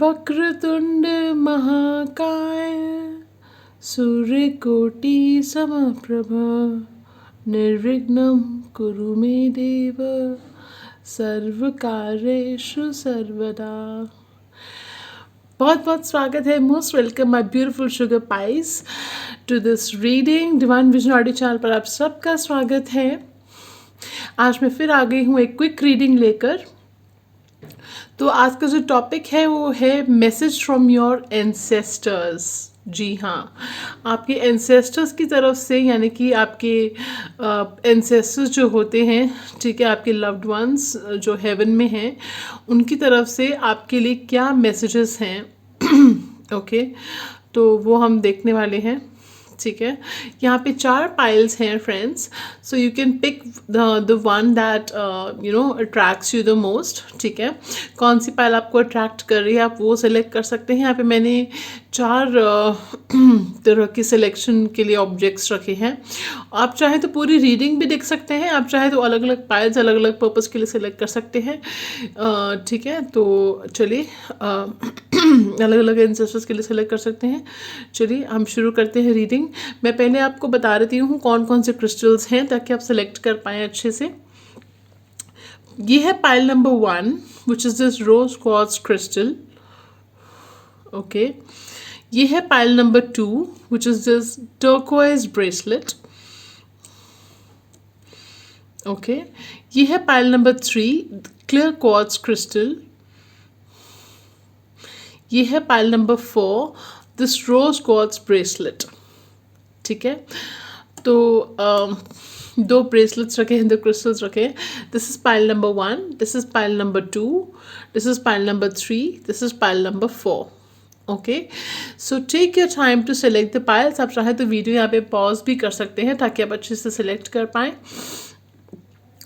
वक्रतुंड महाकाय सूर्यकोटि समप्रभ निर्विघ्नं कुरु मे देव सर्वकार्येषु सर्वदा। बहुत बहुत स्वागत है, most welcome my beautiful sugar pies to this reading. Divine vision audio channel पर आप सबका स्वागत है। आज मैं फिर आ गई हूँ एक क्विक रीडिंग लेकर। तो आज का जो टॉपिक है वो है मैसेज फ्रॉम योर एंसेस्टर्स। जी हाँ, आपके एंसेस्टर्स की तरफ से, यानी कि आपके एंसेस्टर्स जो होते हैं, ठीक है, आपके लव्ड वंस जो हेवन में हैं, उनकी तरफ से आपके लिए क्या मैसेजेस हैं ओके तो वो हम देखने वाले हैं। ठीक है, यहाँ पे 4 पाइल्स हैं friends, so you can pick the one that attracts you the most. ठीक है, कौन सी पाइल आपको अट्रैक्ट कर रही है आप वो सिलेक्ट कर सकते हैं। यहाँ पे मैंने 4 तरह की सिलेक्शन के लिए ऑब्जेक्ट्स रखे हैं। आप चाहे तो पूरी रीडिंग भी देख सकते हैं, आप चाहे तो अलग अलग पाइल्स अलग अलग पर्पज़ के लिए सिलेक्ट कर सकते हैं। ठीक है, तो चलिए अलग अलग एंसेस्टर्स के लिए सेलेक्ट कर सकते हैं। चलिए हम शुरू करते हैं रीडिंग। मैं पहले आपको बता देती हूँ कौन कौन से क्रिस्टल्स हैं ताकि आप सेलेक्ट कर पाएँ अच्छे से। ये है pile number 1 which is this rose quartz crystal. Okay, ये है pile number 2 which is this turquoise bracelet. Okay, ये है pile number 3 clear quartz crystal. ये है pile number 4 this rose quartz bracelet. ठीक है, तो 2 ब्रेसलेट्स रखे हैं, 2 क्रिस्टल्स रखे हैं। This is pile number 1, this is pile number 2, this is pile number 3, this is pile number 4। Okay, so take your time to select the piles. आप चाहे तो वीडियो यहाँ पे पॉज भी कर सकते हैं ताकि आप अच्छे से सिलेक्ट कर पाएँ।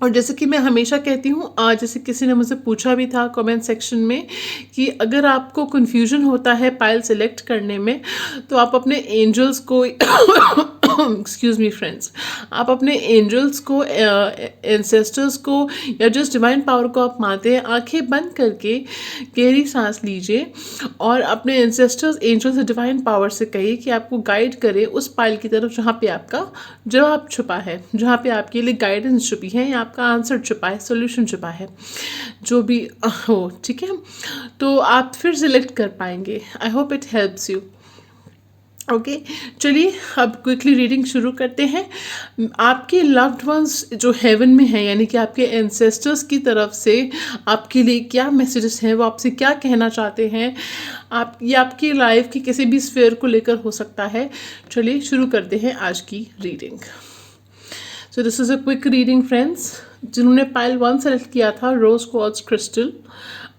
और जैसे कि मैं हमेशा कहती हूँ, जैसे किसी ने मुझसे पूछा भी था कमेंट सेक्शन में कि अगर आपको कन्फ्यूजन होता है पाइल सेलेक्ट करने में तो आप अपने एंजल्स को एक्सक्यूज़ मी फ्रेंड्स, आप अपने एंजल्स को, एंसेस्टर्स को या जिस डिवाइन पावर को आप मानते हैं, आंखें बंद करके गहरी सांस लीजिए और अपने एंसेस्टर्स, एंजल्स, डिवाइन पावर से कहिए कि आपको गाइड करे उस पाइल की तरफ जहाँ पे आपका जवाब छुपा है, जहाँ पे आपके लिए गाइडेंस छुपी है या आपका आंसर छुपा है, सॉल्यूशन छुपा है, जो भी हो। ठीक है, तो आप फिर सिलेक्ट कर पाएंगे। I hope it helps you. Okay, चलिए अब क्विकली रीडिंग शुरू करते हैं। आपके लव्ड वंस जो हेवन में हैं, यानी कि आपके एंसेस्टर्स की तरफ से आपके लिए क्या मैसेजेस हैं, वो आपसे क्या कहना चाहते हैं, आप ये आपकी लाइफ की किसी भी स्फीयर को लेकर हो सकता है। चलिए शुरू करते हैं आज की reading. So this is a quick reading friends. जिन्होंने पाइल 1 सेलेक्ट किया था रोज क्वार्ट्ज क्रिस्टल,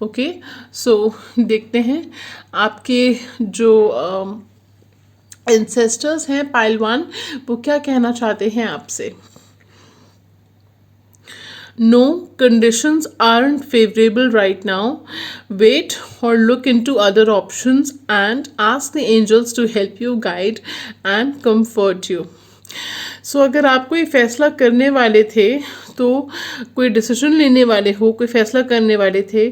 ओके, सो देखते हैं आपके जो एंसेस्टर्स हैं पाइल 1 वो क्या कहना चाहते हैं आपसे। No, conditions aren't favorable right now. Wait or look into other options and ask the angels to help you, guide and comfort you. सो अगर आप कोई फैसला करने वाले थे, तो कोई डिसीजन लेने वाले हो, कोई फैसला करने वाले थे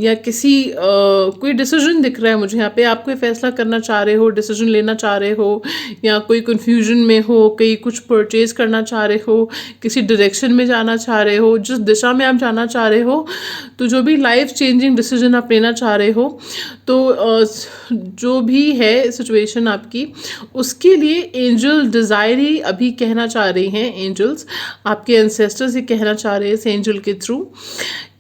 या किसी कोई डिसीजन दिख रहा है मुझे यहाँ पे, आप कोई फैसला करना चाह रहे हो, डिसीजन लेना चाह रहे हो या कोई कन्फ्यूजन में हो, कहीं कुछ परचेज करना चाह रहे हो, किसी डायरेक्शन में जाना चाह रहे हो, जिस दिशा में आप जाना चाह रहे हो, तो जो भी लाइफ चेंजिंग डिसीजन आप लेना चाह रहे हो, तो जो भी है सिचुएशन आपकी, उसके लिए एंजल डिज़ायर ही अभी कहना चाह रही हैं। एंजल्स, आपके एंसेस्टर्स ये कहना चाह रहे हैं इस एंजल के थ्रू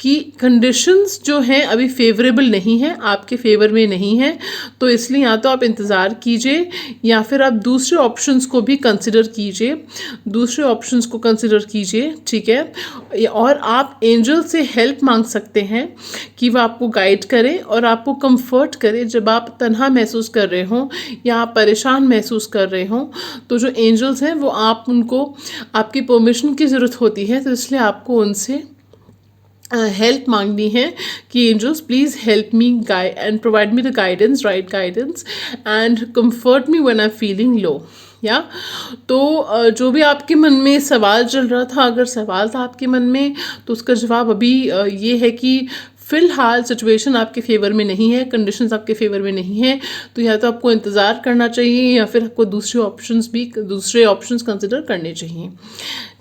कि कंडीशंस जो हैं अभी फेवरेबल नहीं हैं, आपके फेवर में नहीं है, तो इसलिए या तो आप इंतज़ार कीजिए या फिर आप दूसरे ऑप्शंस को भी कंसिडर कीजिए, दूसरे ऑप्शंस को कंसिडर कीजिए। ठीक है, और आप एंजल से हेल्प मांग सकते हैं कि वह आपको गाइड करें और आपको कंफर्ट करें जब आप तन्हा महसूस कर रहे हों या आप परेशान महसूस कर रहे हों। तो जो एंजल्स हैं वो आप उनको आपकी परमिशन की ज़रूरत होती है, तो इसलिए आपको उनसे हेल्प मांगनी है कि angels please help me guide and provide me the guidance, right guidance and comfort me when I feeling low. या तो जो भी आपके मन में सवाल चल रहा था, अगर सवाल था आपके मन में, तो उसका जवाब अभी ये है कि फ़िलहाल सिचुएशन आपके फेवर में नहीं है, कंडीशंस आपके फेवर में नहीं है, तो या तो आपको इंतज़ार करना चाहिए या फिर आपको दूसरे ऑप्शंस कंसिडर करने चाहिए,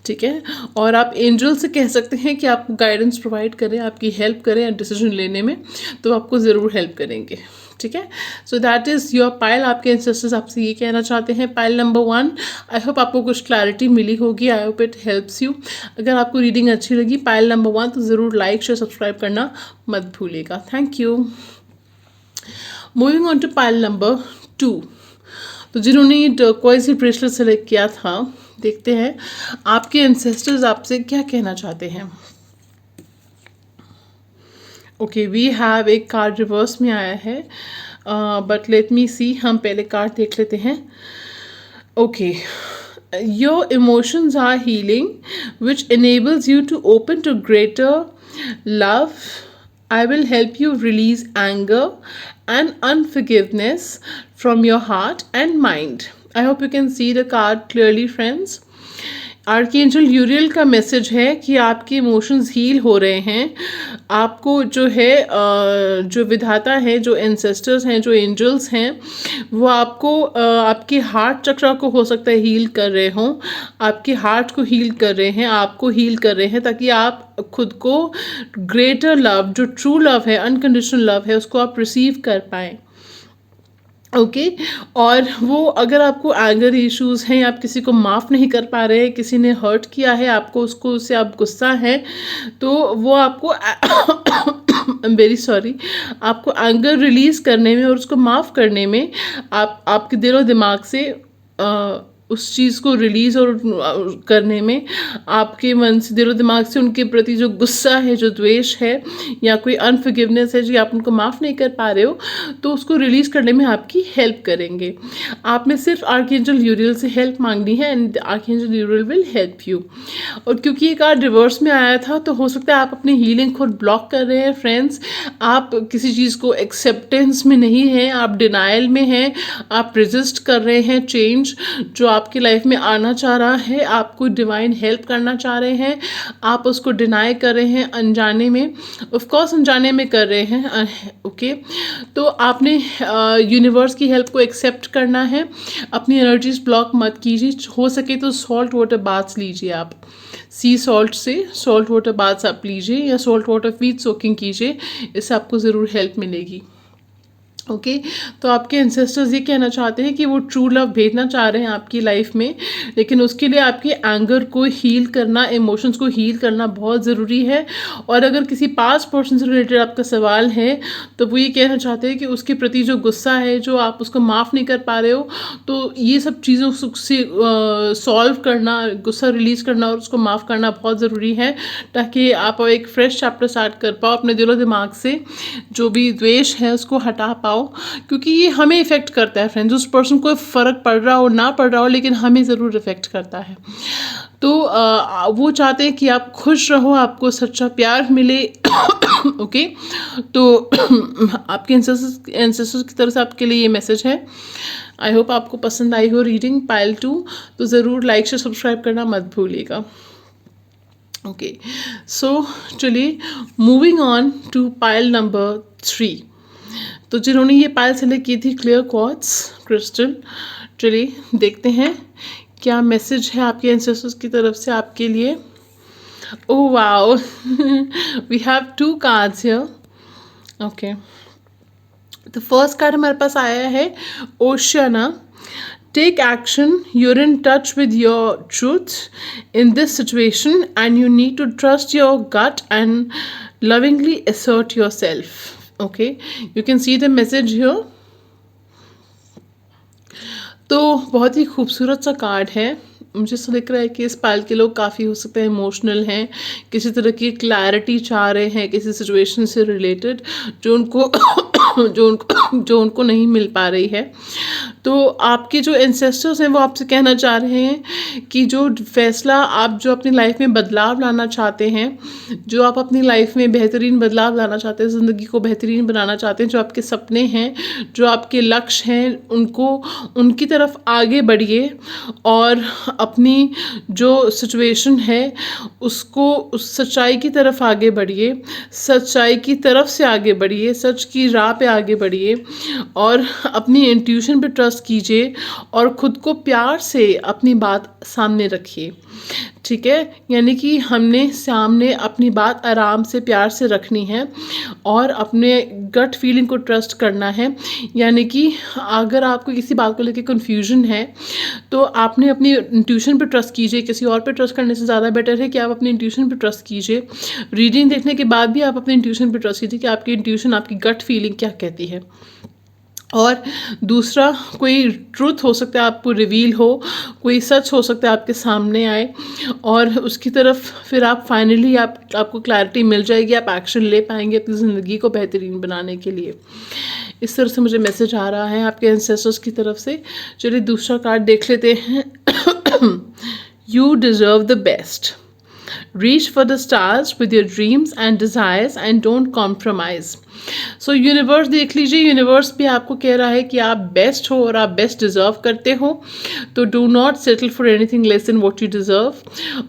ठीक है। और आप एंजल से कह सकते हैं कि आपको गाइडेंस प्रोवाइड करें, आपकी हेल्प करें डिसीजन लेने में, तो आपको ज़रूर हेल्प करेंगे, ठीक है। So that is your pile. आपके एंसेस्टर्स आपसे ये कहना चाहते हैं। पाइल नंबर 1, आई होप आपको कुछ क्लैरिटी मिली होगी, I hope it helps you. अगर आपको रीडिंग अच्छी लगी पाइल नंबर 1 तो ज़रूर लाइक शेयर सब्सक्राइब करना मत भूलिएगा। Thank you. Moving on to pile number 2, तो जिन्होंने ये टर्क्वाइज ब्रेसलेट सेलेक्ट किया था, देखते हैं आपके एंसेस्टर्स आपसे क्या कहना चाहते हैं। ओके, वी हैव एक कार्ड रिवर्स में आया है, बट लेट मी सी, हम पहले कार्ड देख लेते हैं। Okay, your emotions are healing which enables you to open to greater love. I will help you release anger and unforgiveness from your heart and mind. I hope you can see the card clearly, friends. Archangel Uriel का message है कि आपके emotions heal हो रहे हैं। आपको जो है जो विधाता है, जो एंसेस्टर्स हैं, जो एंजल्स हैं, वो आपको आपके हार्ट चक्र को हो सकता है हील कर रहे हों, आपके हार्ट को हील कर रहे हैं, आपको हील कर रहे हैं, ताकि आप खुद को ग्रेटर लव, जो ट्रू लव है, अनकंडीशनल लव है, उसको आप रिसीव कर पाएँ। ओके और वो अगर आपको एंगर इश्यूज हैं, आप किसी को माफ़ नहीं कर पा रहे हैं, किसी ने हर्ट किया है आपको, उससे आप गुस्सा हैं, तो वो आपको आई एम वेरी सॉरी, आपको एंगर रिलीज़ करने में और उसको माफ़ करने में आपके दिलो दिमाग से उस चीज़ को रिलीज़ और करने में, आपके मन से, दिलो दिमाग से उनके प्रति जो गुस्सा है, जो द्वेष है या कोई अनफॉरगिवनेस है जो आप उनको माफ़ नहीं कर पा रहे हो, तो उसको रिलीज़ करने में आपकी हेल्प करेंगे। आप में सिर्फ आर्कएंजल यूरियल से हेल्प मांगनी है and archangel यूरियल will help you. और क्योंकि ये कार्ड रिवर्स में आया था, तो हो सकता है आप अपनी हीलिंग खुद ब्लॉक कर रहे हैं फ्रेंड्स। आप किसी चीज़ को एक्सेप्टेंस में नहीं हैं, आप डिनाइल में हैं, आप रेजिस्ट कर रहे हैं चेंज जो आपकी लाइफ में आना चाह रहा है, आपको डिवाइन हेल्प करना चाह रहे हैं, आप उसको डिनाई कर रहे हैं अनजाने में, ऑफ कोर्स अनजाने में कर रहे हैं। ओके तो आपने यूनिवर्स की हेल्प को एक्सेप्ट करना है, अपनी एनर्जीज ब्लॉक मत कीजिए। हो सके तो सॉल्ट वाटर बाथ्स लीजिए, आप सी सॉल्ट से सॉल्ट वाटर बाथ्स आप लीजिए या सॉल्ट वाटर फीड सोकिंग कीजिए, इससे आपको ज़रूर हेल्प मिलेगी। ओके तो आपके एंसेस्टर्स ये कहना चाहते हैं कि वो ट्रू लव भेजना चाह रहे हैं आपकी लाइफ में, लेकिन उसके लिए आपके एंगर को हील करना, इमोशंस को हील करना बहुत ज़रूरी है। और अगर किसी पास्ट पर्सन से रिलेटेड आपका सवाल है, तो वो ये कहना चाहते हैं कि उसके प्रति जो गुस्सा है, जो आप उसको माफ़ नहीं कर पा रहे हो, तो ये सब चीज़ों से सॉल्व करना, गुस्सा रिलीज़ करना और उसको माफ़ करना बहुत ज़रूरी है, ताकि आप एक फ्रेश चैप्टर स्टार्ट कर पाओ, अपने दिलो दिमाग से जो भी द्वेष है उसको हटा पाओ, क्योंकि ये हमें इफ़ेक्ट करता है फ्रेंड्स। उस पर्सन को फ़र्क पड़ रहा हो ना पड़ रहा हो, लेकिन हमें ज़रूर इफ़ेक्ट करता है। तो वो चाहते हैं कि आप खुश रहो, आपको सच्चा प्यार मिले। ओके तो आपके एंसेस्टर्स की तरफ से आपके लिए ये मैसेज है। आई होप आपको पसंद आई हो रीडिंग पाइल 2, तो ज़रूर लाइक शेयर सब्सक्राइब करना मत भूलिएगा। ओके सो चलिए moving on to pile number 3। तो जिन्होंने ये पाइल सेलेक्ट की थी क्लियर क्वार्ट्ज क्रिस्टल, चलिए देखते हैं क्या मैसेज है आपके एंसेस्टर्स की तरफ से आपके लिए। Oh wow, we have 2 cards here. Okay तो फर्स्ट कार्ड हमारे पास आया है Oceana. Take action, you're in touch with your truth in this situation and you need to trust your gut and lovingly assert yourself. Okay, you can see the message here. तो बहुत ही खूबसूरत सा card है। मुझे ऐसा लग रहा है कि इस पाइल के लोग काफ़ी हो सकते हैं इमोशनल हैं, किसी तरह की क्लैरिटी चाह रहे हैं किसी सिचुएशन से रिलेटेड जो उनको जो उनको नहीं मिल पा रही है। तो आपके जो एंसेस्टर्स हैं वो आपसे कहना चाह रहे हैं कि जो फैसला आप जो अपनी लाइफ में बदलाव लाना चाहते हैं, जो आप अपनी लाइफ में बेहतरीन बदलाव लाना चाहते हैं, ज़िंदगी को बेहतरीन बनाना चाहते हैं, जो आपके सपने हैं, जो आपके लक्ष्य हैं, उनकी तरफ आगे बढ़िए और अपनी जो सिचुएशन है उसको उस सच्चाई की तरफ आगे बढ़िए, सच्चाई की तरफ से आगे बढ़िए, सच की राह पे आगे बढ़िए और अपनी इंट्यूशन पे ट्रस्ट कीजिए और ख़ुद को प्यार से अपनी बात सामने रखिए। ठीक है, यानी कि हमने सामने अपनी बात आराम से प्यार से रखनी है और अपने गट फीलिंग को ट्रस्ट करना है। यानी कि अगर आपको किसी बात को लेकर कन्फ्यूजन है तो आपने अपनी इंट्यूशन पे ट्रस्ट कीजिए। किसी और पे ट्रस्ट करने से ज़्यादा बेटर है कि आप अपनी इंट्यूशन पे ट्रस्ट कीजिए। रीडिंग देखने के बाद भी आप अपनी इंट्यूशन पे ट्रस्ट कीजिए कि आपकी इंट्यूशन, आपकी गट फीलिंग क्या कहती है। और दूसरा, कोई ट्रुथ हो सकता है आपको रिवील हो, कोई सच हो सकता है आपके सामने आए और उसकी तरफ फिर आप फाइनली आपको क्लैरिटी मिल जाएगी, आप एक्शन ले पाएंगे अपनी ज़िंदगी को बेहतरीन बनाने के लिए। इस तरह से मुझे मैसेज आ रहा है आपके एंसेस्टर्स की तरफ से। चलिए दूसरा कार्ड देख लेते हैं। You deserve the best, reach for the stars with your dreams and desires and don't compromise। So universe देख लीजिए, यूनिवर्स भी आपको कह रहा है कि आप बेस्ट हो और आप बेस्ट डिज़र्व करते हो, तो do not settle for anything less than what you deserve.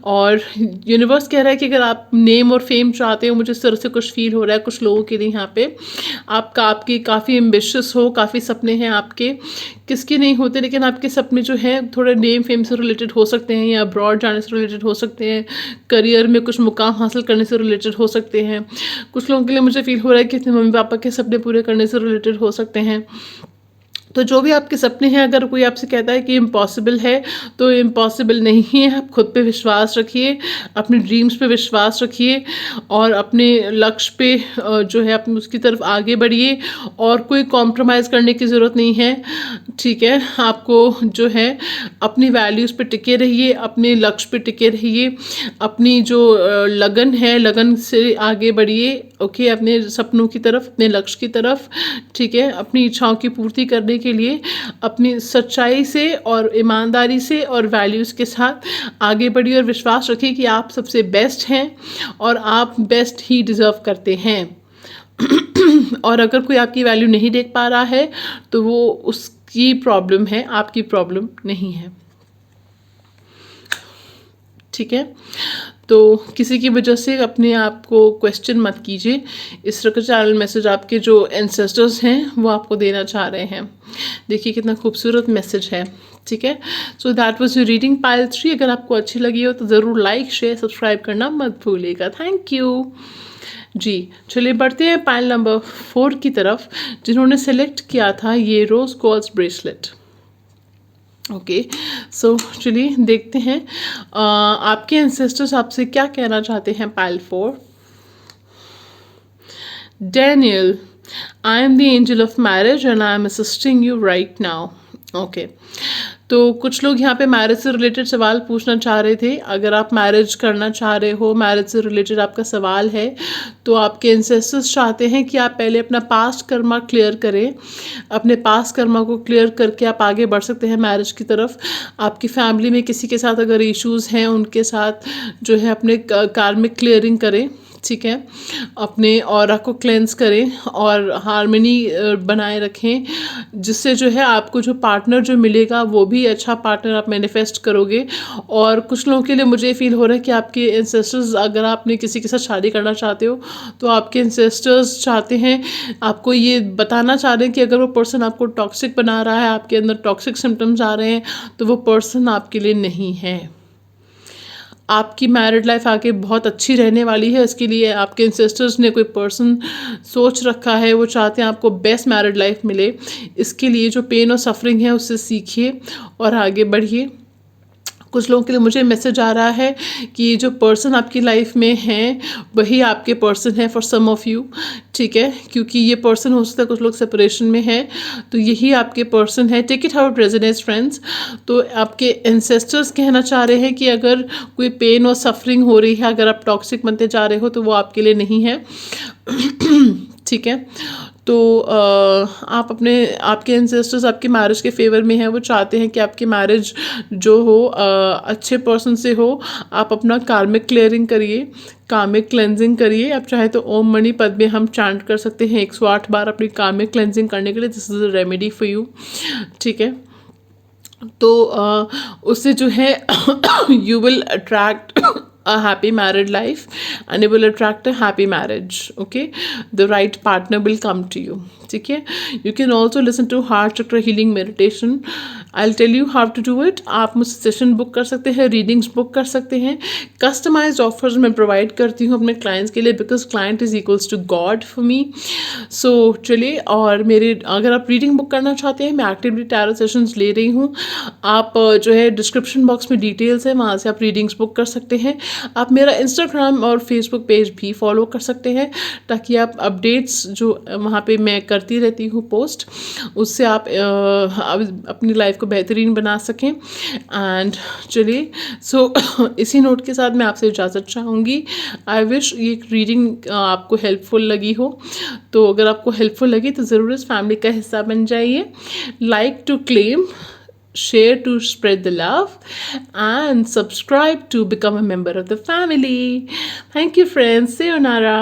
और यूनिवर्स कह रहा है कि अगर आप नेम और फेम चाहते हो, मुझे इस तरह से कुछ फील हो रहा है कुछ लोगों के लिए यहाँ पे, आपके काफ़ी एम्बिशियस हो, काफ़ी सपने हैं आपके, किसके नहीं होते, लेकिन आपके सपने जो हैं थोड़े नेम फेम से रिलेटेड हो सकते हैं या अब्रॉड जाने से रिलेटेड हो सकते हैं, करियर में कुछ मुकाम हासिल करने से रिलेटेड हो सकते हैं। कुछ लोगों के लिए मुझे फील हो रहा है कि अपने मम्मी पापा के सपने पूरे करने से रिलेटेड हो सकते हैं। तो जो भी आपके सपने हैं, अगर कोई आपसे कहता है कि इम्पॉसिबल है तो इम्पॉसिबल नहीं है। आप खुद पे विश्वास रखिए, अपने ड्रीम्स पे विश्वास रखिए और अपने लक्ष्य पे जो है अपनी उसकी तरफ आगे बढ़िए और कोई कॉम्प्रोमाइज़ करने की ज़रूरत नहीं है। ठीक है, आपको जो है अपनी वैल्यूज़ पे टिके रहिए, अपने लक्ष्य पे टिके रहिए, अपनी जो लगन है लगन से आगे बढ़िए। ओके, अपने सपनों की तरफ, अपने लक्ष्य की तरफ। ठीक है, अपनी इच्छाओं की पूर्ति करने के लिए अपनी सच्चाई से और ईमानदारी से और वैल्यूज़ के साथ आगे बढ़िए और विश्वास रखिए कि आप सबसे बेस्ट हैं और आप बेस्ट ही डिज़र्व करते हैं। और अगर कोई आपकी वैल्यू नहीं देख पा रहा है तो वो उसकी प्रॉब्लम है, आपकी प्रॉब्लम नहीं है। ठीक है, तो किसी की वजह से अपने आप को क्वेश्चन मत कीजिए। इस तरह का चैनल मैसेज आपके जो एंसेस्टर्स हैं वो आपको देना चाह रहे हैं। देखिए कितना खूबसूरत मैसेज है। ठीक है, so that was your reading pile 3। अगर आपको अच्छी लगी हो तो ज़रूर लाइक शेयर सब्सक्राइब करना मत भूलिएगा। थैंक यू जी। चलिए बढ़ते हैं पाइल नंबर 4 की तरफ, जिन्होंने सेलेक्ट किया था ये रोज़ क्वार्ट्ज ब्रेसलेट। ओके, सो चलिए देखते हैं आपके एंसेस्टर्स आपसे क्या कहना चाहते हैं। Pile 4, Daniel, I am the angel of marriage and I am assisting you right now. Okay, तो कुछ लोग यहाँ पे मैरिज से रिलेटेड सवाल पूछना चाह रहे थे। अगर आप मैरिज करना चाह रहे हो, मैरिज से रिलेटेड आपका सवाल है, तो आपके एंसेस्टर्स चाहते हैं कि आप पहले अपना पास्ट कर्मा क्लियर करें। अपने पास्ट कर्मा को क्लियर करके आप आगे बढ़ सकते हैं मैरिज की तरफ। आपकी फैमिली में किसी के साथ अगर इश्यूज़ हैं, उनके साथ जो है अपने कार्मिक क्लियरिंग करें। ठीक है, अपने ऑरा को क्लेंस करें और हार्मनी बनाए रखें, जिससे जो है आपको जो पार्टनर जो मिलेगा वो भी अच्छा पार्टनर आप मैनिफेस्ट करोगे। और कुछ लोगों के लिए मुझे फील हो रहा है कि आपके एंसेस्टर्स, अगर आपने किसी के साथ शादी करना चाहते हो तो आपके एंसेस्टर्स चाहते हैं, आपको ये बताना चाह रहे हैं कि अगर वो पर्सन आपको टॉक्सिक बना रहा है, आपके अंदर टॉक्सिक सिम्टम्स आ रहे हैं, तो वो पर्सन आपके लिए नहीं है। आपकी मैरिड लाइफ आगे बहुत अच्छी रहने वाली है। इसके लिए आपके एंसेस्टर्स ने कोई पर्सन सोच रखा है, वो चाहते हैं आपको बेस्ट मैरिड लाइफ मिले। इसके लिए जो पेन और सफरिंग है उससे सीखिए और आगे बढ़िए। कुछ लोगों के लिए मुझे मैसेज आ रहा है कि जो पर्सन आपकी लाइफ में हैं वही आपके पर्सन है फॉर सम ऑफ यू। ठीक है, क्योंकि ये पर्सन हो सकता है कुछ लोग सेपरेशन में हैं, तो यही आपके पर्सन है। Take it how it resonates friends. तो आपके एंसेस्टर्स कहना चाह रहे हैं कि अगर कोई पेन और सफरिंग हो रही है, अगर आप टॉक्सिक बनते जा रहे हो, तो वो आपके लिए नहीं है। ठीक है, तो आप अपने आपके एंसेस्टर्स आपके मैरिज के फेवर में हैं, वो चाहते हैं कि आपकी मैरिज जो हो अच्छे पर्सन से हो। आप अपना कार्मिक क्लियरिंग करिए, कार्मिक क्लेंजिंग करिए। आप चाहे तो ओम मणि पद में हम चांट कर सकते हैं 108 बार अपनी कार्मिक क्लेंजिंग करने के लिए। This is a remedy for you, ठीक है। तो उससे जो है you will attract a happy married life and you will attract a happy marriage, okay? The right partner will come to you, ठीक है। You can also listen to heart chakra healing meditation. I'll tell you how to do it. आप मुझसे session book कर सकते हैं, readings book कर सकते हैं। कस्टमाइज्ड ऑफर्स मैं प्रोवाइड करती हूँ अपने क्लाइंट्स के लिए, because client is equals to god for me. So चलिए, और मेरे अगर आप रीडिंग बुक करना चाहते हैं, मैं एक्टिवली टैरो सेशंस ले रही हूँ। आप जो है डिस्क्रिप्शन बॉक्स में डिटेल्स है, वहाँ से आप रीडिंग्स बुक कर सकते हैं। आप मेरा इंस्टाग्राम और फेसबुक पेज भी फॉलो कर सकते हैं, ताकि आप अपडेट्स जो वहाँ पे मैं करती रहती हूँ पोस्ट, उससे आप अपनी लाइफ को बेहतरीन बना सकें। एंड चलिए, सो इसी नोट के साथ मैं आपसे इजाज़त चाहूँगी। आई विश ये रीडिंग आपको हेल्पफुल लगी हो। तो अगर आपको हेल्पफुल लगी तो ज़रूर इस फैमिली का हिस्सा बन जाइए। Like to claim, share to spread the love, and subscribe to become a member of the family. Thank you, friends. Sayonara.